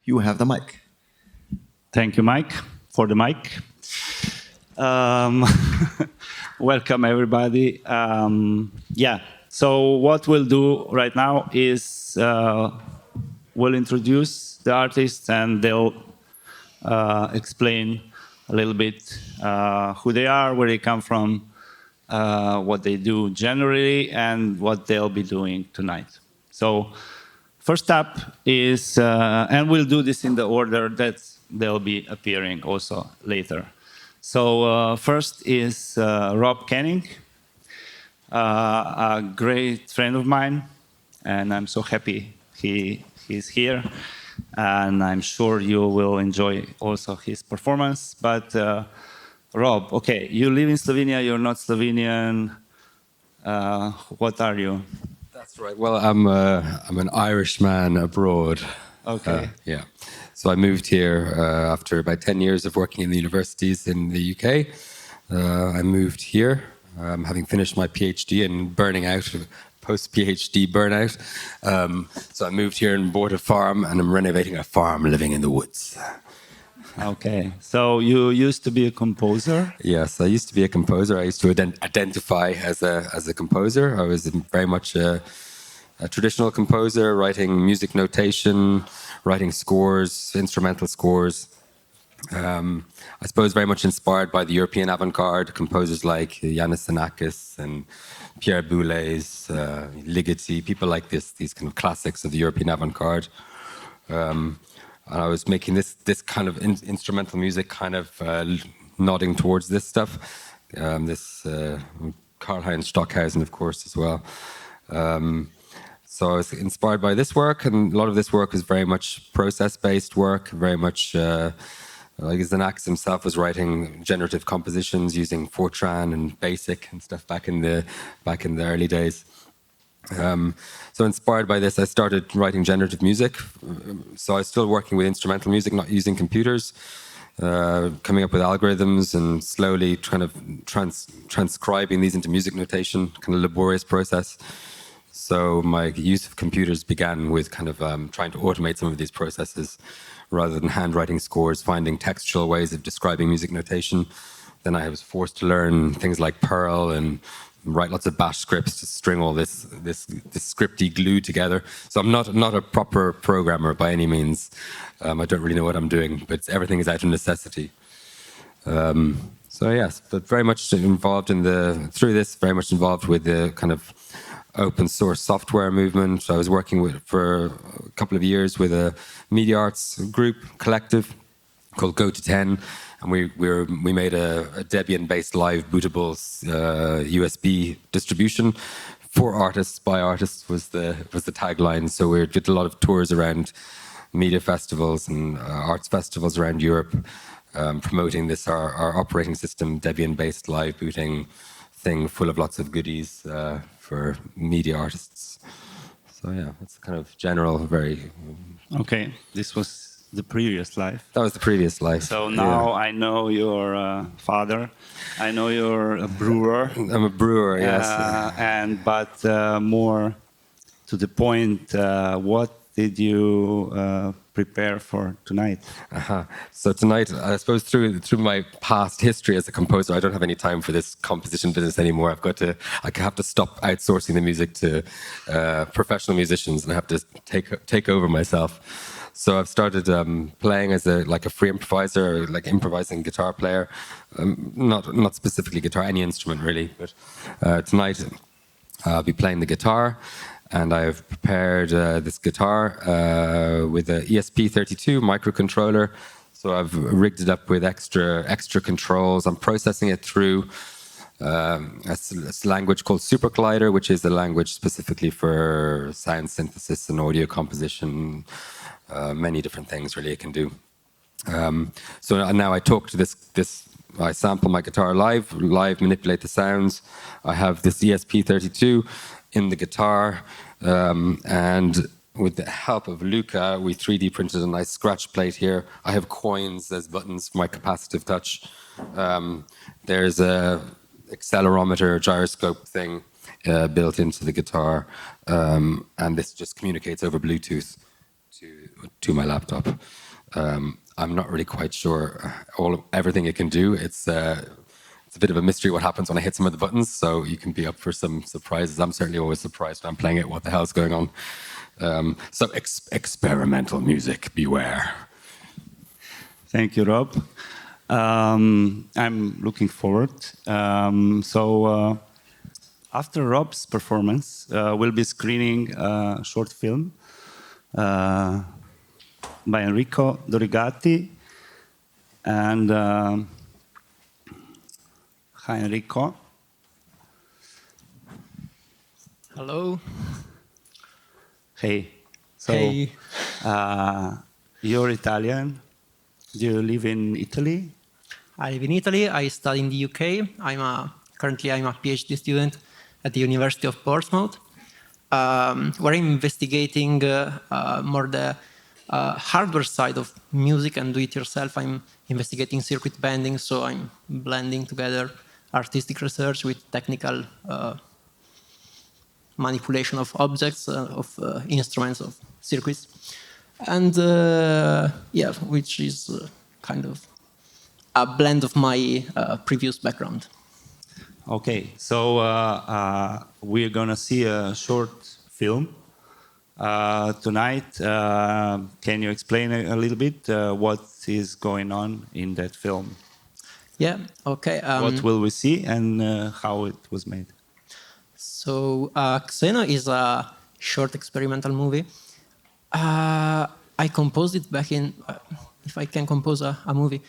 You have the mic. Thank you, Mike, for the mic. Welcome, everybody. So what we'll do right now is we'll introduce the artists and they'll explain a little bit who they are, where they come from, what they do generally, and what they'll be doing tonight. So first up is, and we'll do this in the order that they'll be appearing also later. So first is Rob Canning, a great friend of mine, and I'm so happy he's here, and I'm sure you will enjoy also his performance. But Rob, okay, you live in Slovenia, you're not Slovenian. What are you? That's right. Well, I'm an Irishman abroad. Okay. Yeah. So I moved here after about 10 years of working in the universities in the UK. I moved here, having finished my PhD and burning out, post-PhD burnout. So I moved here and bought a farm, and I'm renovating a farm living in the woods. Okay. So you used to be a composer? Yes, I used to be a composer. I used to identify as a composer. I was very much a traditional composer, writing music notation, writing scores, instrumental scores. I suppose very much inspired by the European avant-garde, composers like Yanis Xenakis and Pierre Boulez, Ligeti, people like this, these kind of classics of the European avant-garde. And I was making this kind of instrumental music, kind of nodding towards this stuff. Karl-Heinz Stockhausen, of course, as well. So I was inspired by this work, and a lot of this work was very much process-based work, very much like Xenakis himself was writing generative compositions using Fortran and BASIC and stuff back in the early days. So inspired by this, I started writing generative music. So I was still working with instrumental music, not using computers, coming up with algorithms and slowly kind of transcribing these into music notation, kind of laborious process. So my use of computers began with kind of trying to automate some of these processes rather than handwriting scores, finding textual ways of describing music notation. Then I was forced to learn things like Perl and write lots of bash scripts to string all this scripty glue together. So I'm not a proper programmer by any means. I don't really know what I'm doing, but everything is out of necessity. So yes, but very much involved through this, very much involved with the kind of open source software movement. I was working for a couple of years with a media arts group collective called Go to 10, and we made a Debian-based live bootable USB distribution for artists by artists was the tagline. So we did a lot of tours around media festivals and arts festivals around Europe, promoting this our operating system Debian-based live booting thing full of lots of goodies for media artists. So yeah, that's kind of general, very... Okay, this was the previous life. That was the previous life. So now I know your father. I know you're a brewer. I'm a brewer, yes. But more to the point, what did you prepare for tonight? So tonight, I suppose through my past history as a composer, I don't have any time for this composition business anymore. I have to stop outsourcing the music to professional musicians, and I have to take over myself. So I've started playing as a free improviser, like improvising guitar player. Not specifically guitar, any instrument really. But tonight I'll be playing the guitar. And I've prepared this guitar with an ESP32 microcontroller. So I've rigged it up with extra controls. I'm processing it through a language called Super Collider, which is a language specifically for sound synthesis and audio composition. Many different things really it can do. So now I talk to this. I sample my guitar live manipulate the sounds. I have this ESP32 in the guitar, and with the help of Luka, we 3D printed a nice scratch plate here. I have coins as buttons for my capacitive touch. There's a accelerometer gyroscope thing built into the guitar, and this just communicates over Bluetooth to my laptop. I'm not really quite sure everything it can do. It's a bit of a mystery what happens when I hit some of the buttons, so you can be up for some surprises. I'm certainly always surprised when I'm playing it, what the hell's going on. So experimental music, beware. Thank you, Rob. I'm looking forward. After Rob's performance, we'll be screening a short film by Enrico Dorigati. And hi, Enrico. Hello. Hey. So, Hey. You're Italian. Do you live in Italy? I live in Italy. I study in the UK. Currently I'm a PhD student at the University of Portsmouth, where I'm investigating more the hardware side of music and do-it-yourself. I'm investigating circuit bending, so I'm blending together artistic research with technical manipulation of objects, of instruments, of circuits. And yeah, which is kind of a blend of my previous background. Okay, so we're gonna see a short film tonight. Can you explain a little bit what is going on in that film? Yeah, okay. What will we see and how it was made? So Xeno is a short experimental movie. I composed it back in, if I can compose a movie,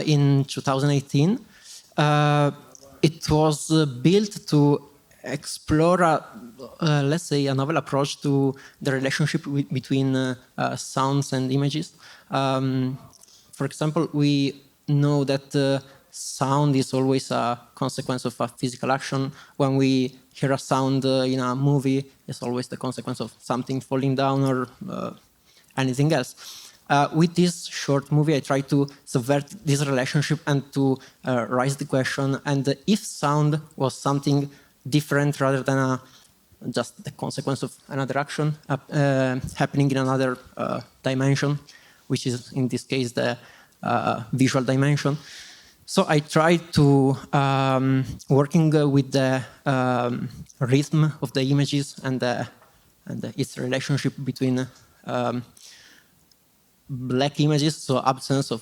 in 2018. It was built to explore, let's say, a novel approach to the relationship between sounds and images. For example, we know that sound is always a consequence of a physical action. When we hear a sound in a movie, it's always the consequence of something falling down or anything else. With this short movie, I try to subvert this relationship and to raise the question, and if sound was something different rather than just the consequence of another action happening in another dimension, which is in this case the visual dimension. So I tried to, working with the rhythm of the images and its relationship between black images, so absence of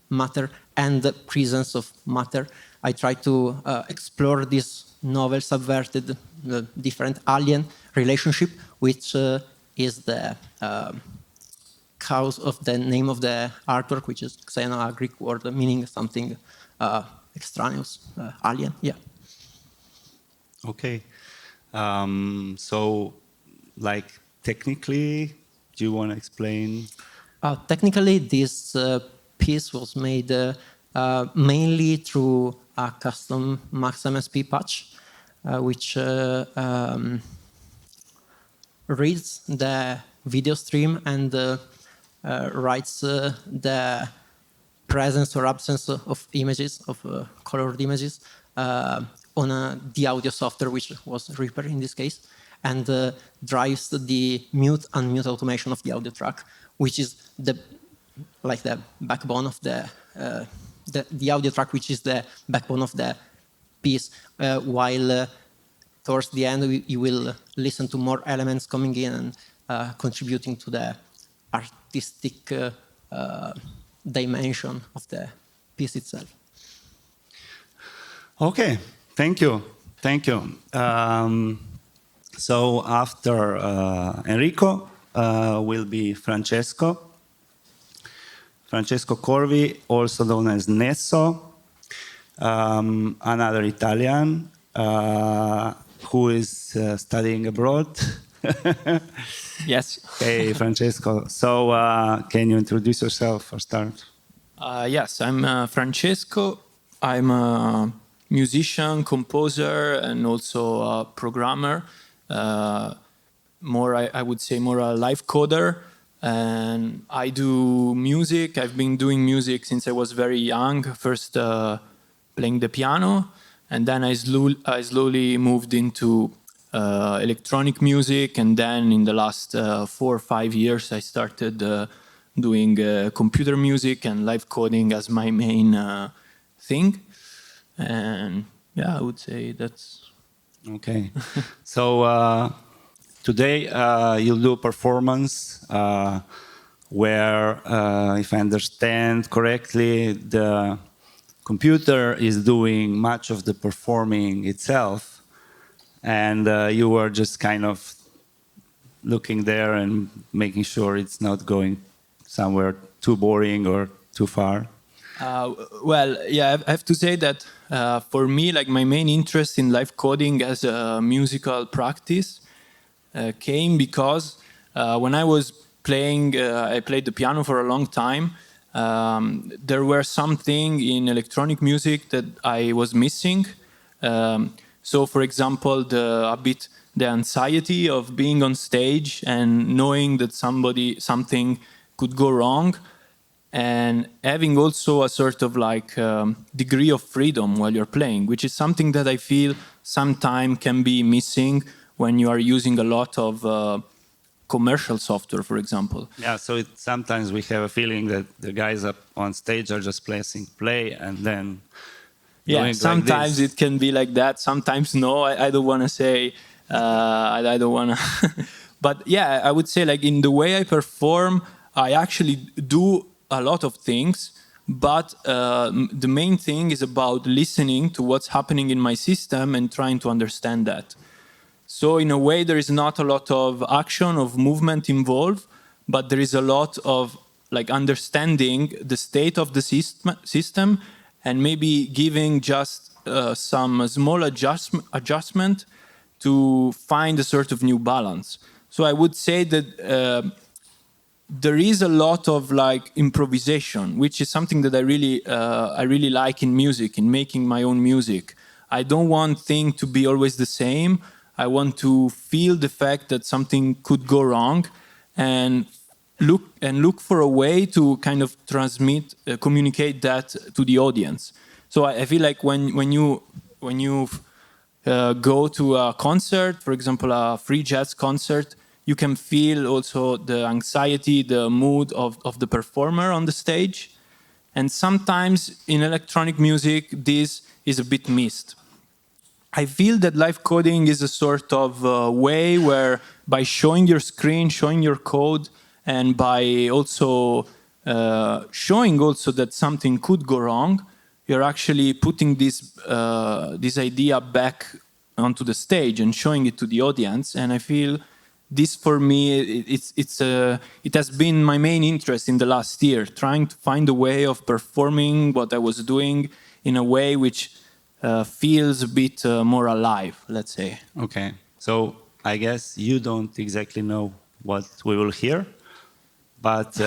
matter, and the presence of matter. I try to explore this novel subverted different alien relationship, which is the cause of the name of the artwork, which is Xeno, a Greek word meaning something extraneous, alien. Yeah. Okay. So, like, technically, do you want to explain? Technically, this piece was made mainly through a custom Max MSP patch, which reads the video stream and writes the presence or absence of images, of colored images, on the audio software, which was Reaper in this case, and drives the mute and mute automation of the audio track, which is the backbone of the audio track, which is the backbone of the piece. While towards the end, you will listen to more elements coming in and contributing to the artistic dimension of the piece itself. Okay, thank you. Thank you. So after Enrico will be Francesco Corby, also known as Nesso, another Italian who is studying abroad. Yes. Hey, Francesco. So can you introduce yourself for start? Yes, I'm Francesco. I'm a musician, composer, and also a programmer. I would say more a life coder. And I do music. I've been doing music since I was very young, first playing the piano. And then I slowly moved into electronic music, and then in the last 4 or 5 years I started doing computer music and live coding as my main thing. And yeah, I would say that's... Okay. So today you'll do a performance where, if I understand correctly, the computer is doing much of the performing itself, and you were just kind of looking there and making sure it's not going somewhere too boring or too far. Well, yeah, I have to say that for me, like my main interest in live coding as a musical practice came because when I was playing, I played the piano for a long time. There were something in electronic music that I was missing. So, for example, the anxiety of being on stage and knowing that something could go wrong, and having also a sort of like degree of freedom while you're playing, which is something that I feel sometimes can be missing when you are using a lot of commercial software, for example. Yeah, so sometimes we have a feeling that the guys up on stage are just pressing play and then yeah, sometimes like it can be like that. Sometimes no. I don't want to say. I don't want to. But yeah, I would say like in the way I perform, I actually do a lot of things, but the main thing is about listening to what's happening in my system and trying to understand that. So in a way, there is not a lot of action, of movement involved, but there is a lot of like understanding the state of the system and maybe giving just some small adjustment to find a sort of new balance. So I would say that there is a lot of like improvisation, which is something that I really like in music, in making my own music. I don't want things to be always the same. I want to feel the fact that something could go wrong, and look for a way to kind of communicate that to the audience. So I feel like when you go to a concert, for example, a free jazz concert, you can feel also the anxiety, the mood of the performer on the stage. And sometimes in electronic music, this is a bit missed. I feel that live coding is a sort of way where by showing your screen, showing your code, and by also showing also that something could go wrong, you're actually putting this idea back onto the stage and showing it to the audience. And I feel this for me, it has been my main interest in the last year, trying to find a way of performing what I was doing in a way which feels a bit more alive, let's say. Okay, so I guess you don't exactly know what we will hear, but...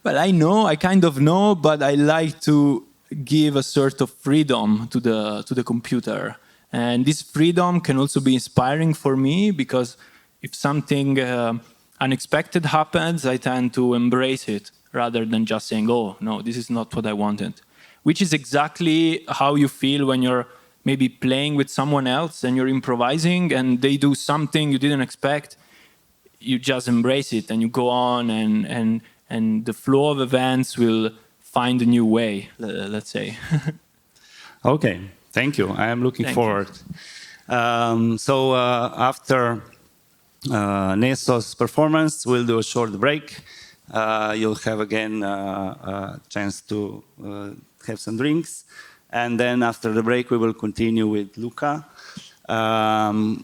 Well, I kind of know, but I like to give a sort of freedom to the computer. And this freedom can also be inspiring for me, because if something unexpected happens, I tend to embrace it rather than just saying, oh, no, this is not what I wanted. Which is exactly how you feel when you're maybe playing with someone else and you're improvising and they do something you didn't expect. You just embrace it and you go on, and the flow of events will find a new way, let's say. Okay, thank you. I am looking forward. So after Neso's performance, we'll do a short break. You'll have again a chance to have some drinks. And then after the break, we will continue with Luka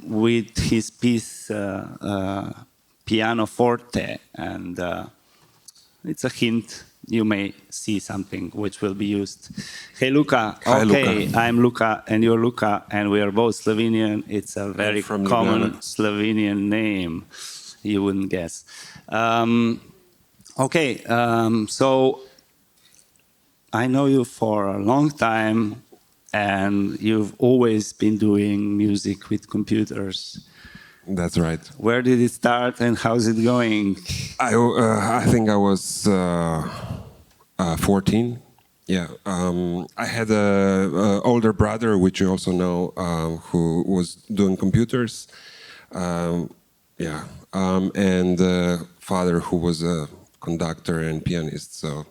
with his piece, Piano Forte. And it's a hint. You may see something which will be used. Hey, Luka. Hi, okay, Luka. I'm Luka, and you're Luka, and we are both Slovenian. It's a very common Slovenian name. You wouldn't guess. Okay, so I know you for a long time, and you've always been doing music with computers. That's right. Where did it start, and how's it going? I think I was 14 Yeah, I had a older brother, which you also know, who was doing computers. Yeah, and father who was a conductor and pianist. So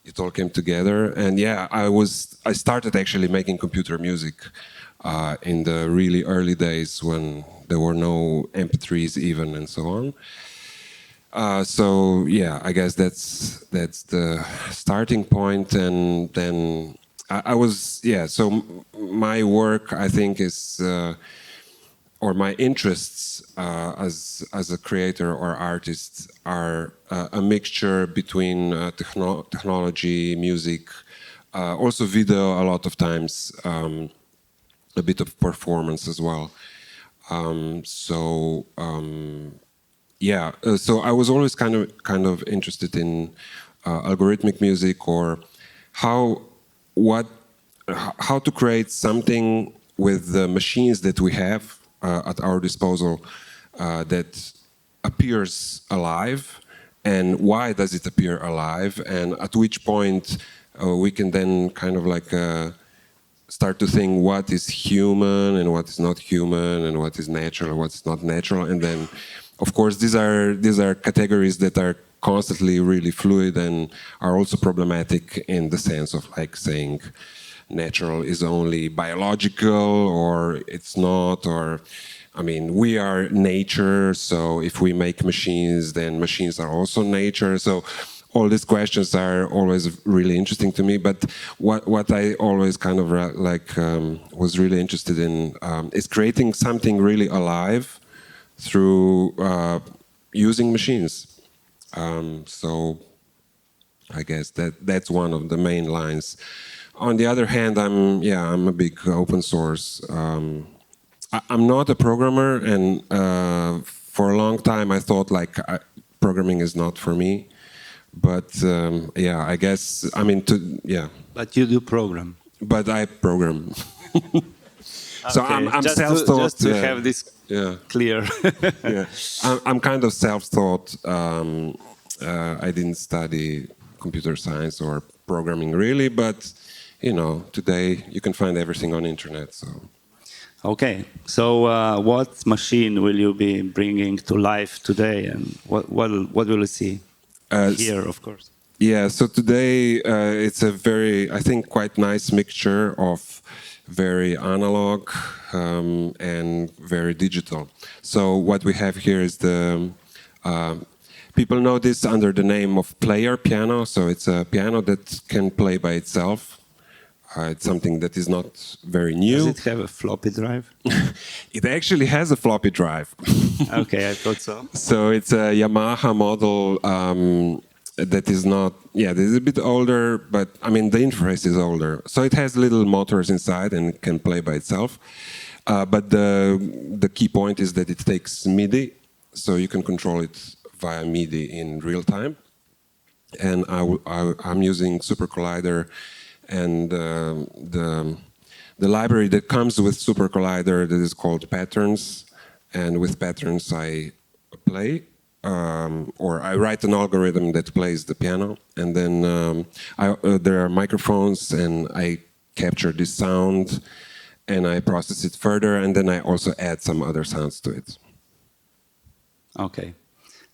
it all came together. And yeah, I started actually making computer music in the really early days when there were no MP3s even and so on. So yeah, I guess that's the starting point, and then I was So my work, I think, is or my interests as a creator or artist are a mixture between technology, music, also video a lot of times, a bit of performance as well. So I was always kind of interested in algorithmic music, or how to create something with the machines that we have at our disposal that appears alive, and why does it appear alive, and at which point we can then kind of like start to think what is human and what is not human, and what is natural and what is not natural. And then, of course, these are categories that are constantly really fluid and are also problematic in the sense of like saying natural is only biological or it's not, or I mean, we are nature, so if we make machines, then machines are also nature. So all these questions are always really interesting to me. But what I always kind of was really interested in is creating something really alive through using machines. So I guess that's one of the main lines. On the other hand, I'm a big open source. I'm not a programmer, and for a long time I thought programming is not for me. But I guess But you do program. But I program. So okay. I'm self-taught. Just to have this clear. Yeah, I'm kind of self-taught. I didn't study computer science or programming really, but today you can find everything on internet. So. Okay, so what machine will you be bringing to life today, and what will we see here, of course? Yeah, so today it's a very, I think, quite nice mixture of very analog and very digital. So what we have here is people know this under the name of player piano. So it's a piano that can play by itself. It's something that is not very new. Does it have a floppy drive? It actually has a floppy drive. Okay, I thought so. So it's a Yamaha model that is not, this is a bit older, but I mean the interface is older. So it has little motors inside and it can play by itself. But the key point is that it takes MIDI, so you can control it via MIDI in real time. And I'm using Super Collider. And the library that comes with Super Collider that is called Patterns, and with Patterns I play, or I write an algorithm that plays the piano, and then there are microphones, and I capture this sound, and I process it further, and then I also add some other sounds to it. Okay,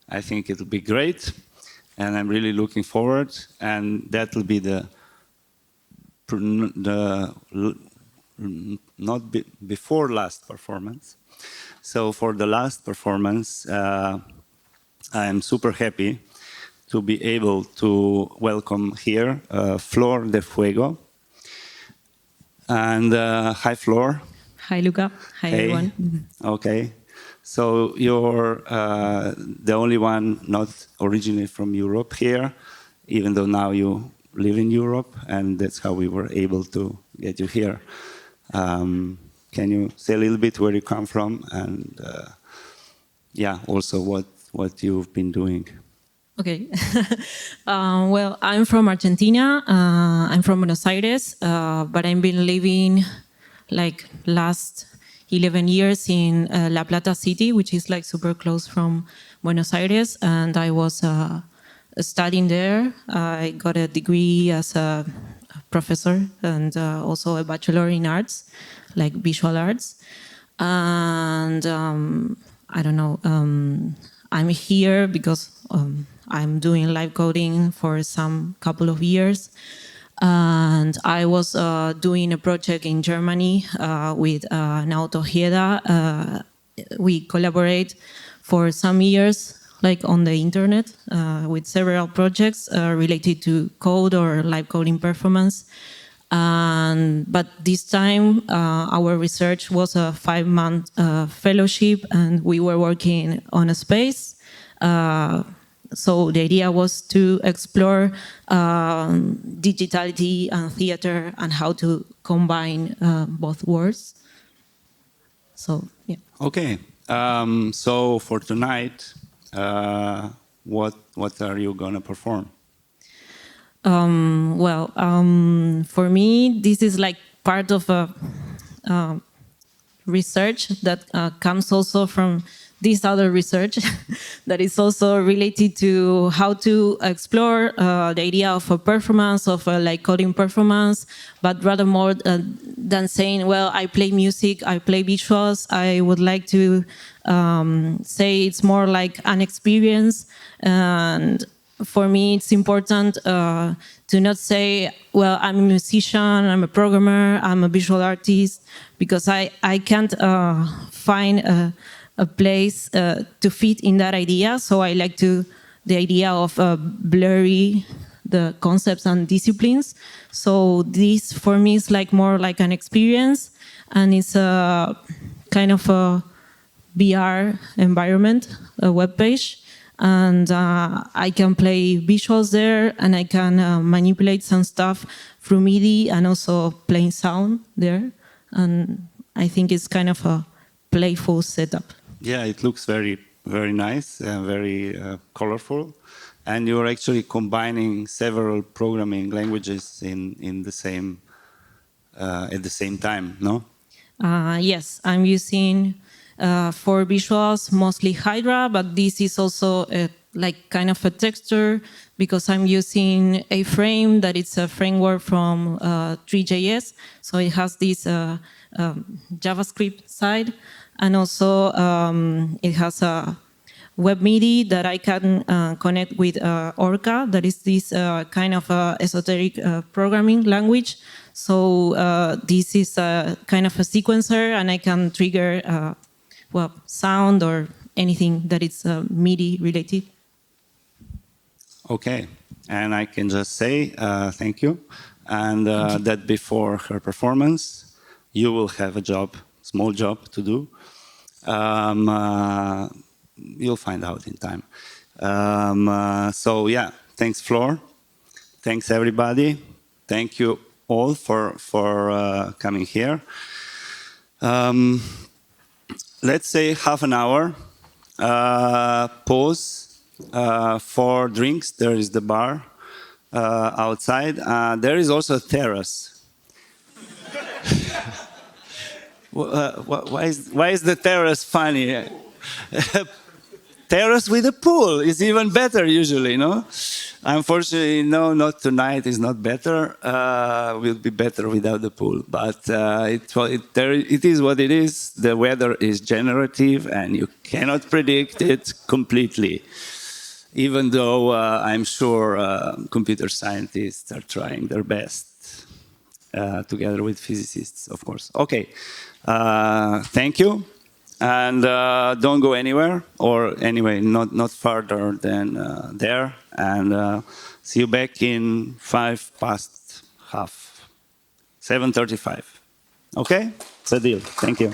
I think it'll be great, and I'm really looking forward, and that will be before last performance. So for the last performance, I am super happy to be able to welcome here Flor de Fuego. And hi, Flor. Hi, Luca. Hi, everyone. Okay. So you're the only one not originally from Europe here, even though now you live in Europe, and that's how we were able to get you here. Can you say a little bit where you come from, and also what you've been doing? Okay. Well, I'm from Argentina. I'm from Buenos Aires, but I've been living last 11 years in La Plata city, which is super close from Buenos Aires, and I was studying there. I got a degree as a professor and also a bachelor in arts, like visual arts. And I don't know, I'm here because I'm doing live coding for some couple of years. And I was doing a project in Germany with Naoto Hieda. We collaborate for some years, like on the internet, with several projects related to code or live coding performance. But this time, our research was a 5-month fellowship, and we were working on a space. So the idea was to explore digitality and theater and how to combine both worlds. So, yeah. Okay. So for tonight, what are you gonna perform? For me, this is like part of a research that comes also from this other research that is also related to how to explore the idea of a performance, of a like coding performance, but rather more than saying, well, I play music, I play visuals. I would like to say it's more like an experience. And for me, it's important to not say, well, I'm a musician, I'm a programmer, I'm a visual artist, because I can't find a place to fit in that idea. So I like the idea of blurry the concepts and disciplines. So this for me is like more like an experience, and it's a kind of a VR environment, a web page. And I can play visuals there, and I can manipulate some stuff through MIDI and also playing sound there. And I think it's kind of a playful setup. Yeah, it looks very, very nice, very colorful. And you're actually combining several programming languages in the same at the same time, no? Yes, I'm using for visuals mostly Hydra, but this is also like kind of a texture because I'm using a frame that is a framework from 3JS, so it has this JavaScript side, and also it has a web MIDI that I can connect with Orca, that is this kind of esoteric programming language. So this is a kind of a sequencer, and I can trigger well, sound or anything that is MIDI related. Okay, and I can just say thank you, and that before her performance, you will have a job, small job to do. You'll find out in time. So yeah, thanks Flor, thanks everybody, thank you all for coming here. Let's say half an hour pause for drinks. There is the bar outside. There is also a terrace. Why is the terrace funny? Terrace with a pool is even better usually, no? Unfortunately, no, not tonight. It's not better. Will be better without the pool. But it is what it is. The weather is generative, and you cannot predict it completely. Even though I'm sure computer scientists are trying their best, together with physicists, of course. Okay, thank you. And don't go anywhere, or anyway, not farther than there. And see you back in 7:35. Okay? It's a deal. Thank you.